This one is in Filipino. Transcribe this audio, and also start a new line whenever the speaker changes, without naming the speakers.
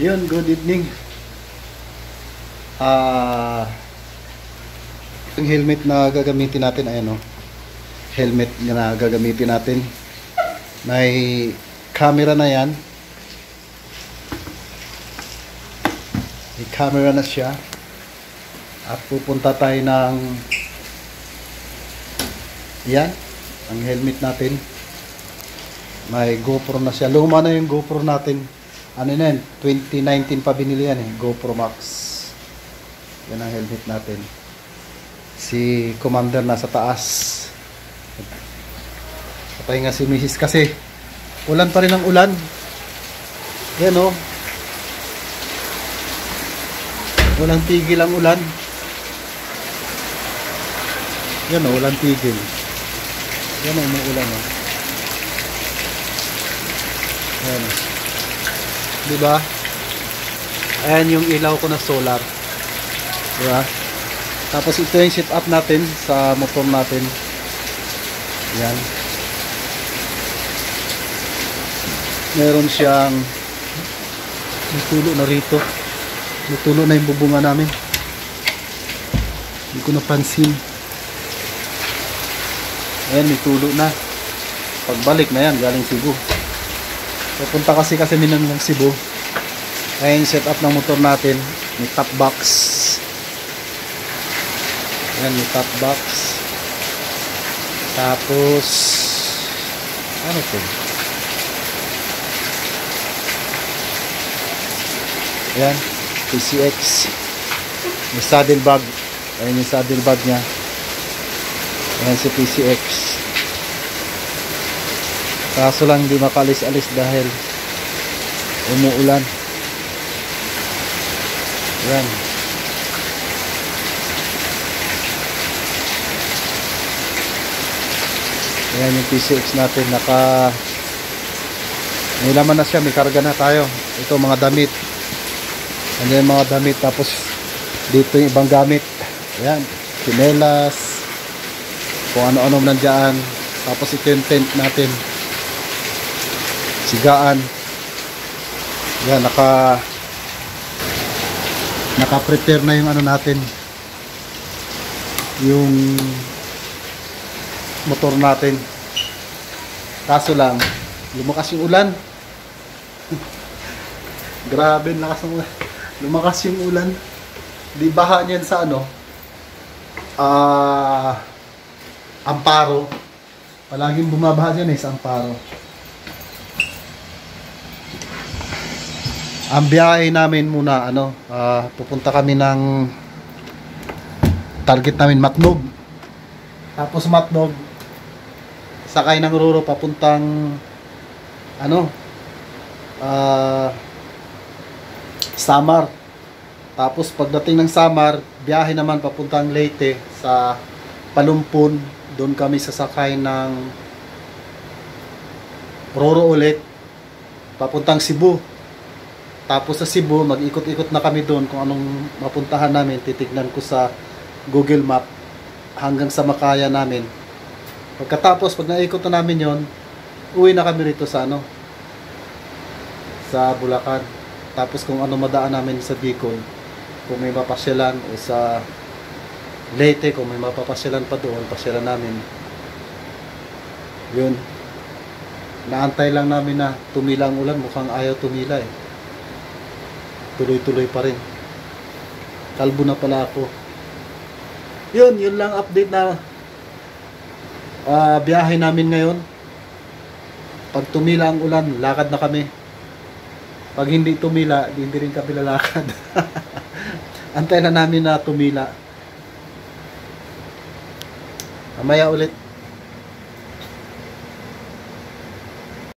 Yun, good evening. Ang helmet na gagamitin natin, ayan o. Helmet na gagamitin natin. May camera na yan. May camera na siya. At pupunta tayo ng yan, ang helmet natin. May GoPro na siya. Luma na yung GoPro natin. Ano na yan? 2019 pa binili yan eh. GoPro Max. Yan ang helmet natin. Si Commander nasa taas. Patay nga si Mrs. kasi ulan pa rin ang ulan. Yan o. Walang tigil ang ulan. Yan o, walang tigil. Yan o, umuulan o. Yan o. Diba? Ayan yung ilaw ko na solar. Diba? Tapos ito yung set up natin sa motor natin. Yan. Meron siyang may tulo na rito. May tulo na yung bubunga namin. Hindi ko napansin. Ayan, may tulo na. Pagbalik na yan, galing Cebu. Pupunta kasi minam ng Cebu. Ayan yung setup ng motor natin. May top box. Ayan, may top box. Tapos ano to? Ayan, PCX. May saddle bag. Ayan yung saddle bag nya. Ayan si PCX. Kaso lang di makalis-alis dahil umuulan. Yan. Yan yung PCX natin. May laman na siya. May karga na tayo. Ito mga damit. Yan mga damit. Tapos dito yung ibang gamit. Yan. Pinelas. Kung ano-ano nandiyan. Tapos ito yung tent natin. Sigaan. Yan, naka-prepare na yung ano natin. Yung motor natin. Kaso lang, lumakas yung ulan. Grabe, lakas ng ulan. Lumakas yung ulan. Di baha niyan sa ano? Amparo. Palaging bumabaha dyan sa Amparo. Ang biyahe namin muna pupunta kami ng target namin Matnog. Tapos Matnog sakay ng Roro papuntang Samar. Tapos pagdating ng Samar, biyahe naman papuntang Leyte sa Palumpon. Doon kami sasakay ng Roro ulit papuntang Cebu. Tapos sa Cebu, mag-ikot-ikot na kami doon kung anong mapuntahan namin. Titignan ko sa Google Map hanggang sa makaya namin. Pagkatapos, pag naikot na namin yon, uwi na kami rito sa sa Bulacan. Tapos kung ano madaan namin sa Bicol, kung may mapasyalan, o sa Leyte, kung may mapapasyalan pa doon, pasyalan namin. Yun. Naantay lang namin na tumila ang ulan. Mukhang ayaw tumila eh. Tuloy-tuloy pa rin. Kalbo na pala ako. Yun lang update na biyahe namin ngayon. Pag tumila ang ulan, lakad na kami. Pag hindi tumila, hindi rin kami lalakad. Antay na namin na tumila. Mamaya ulit.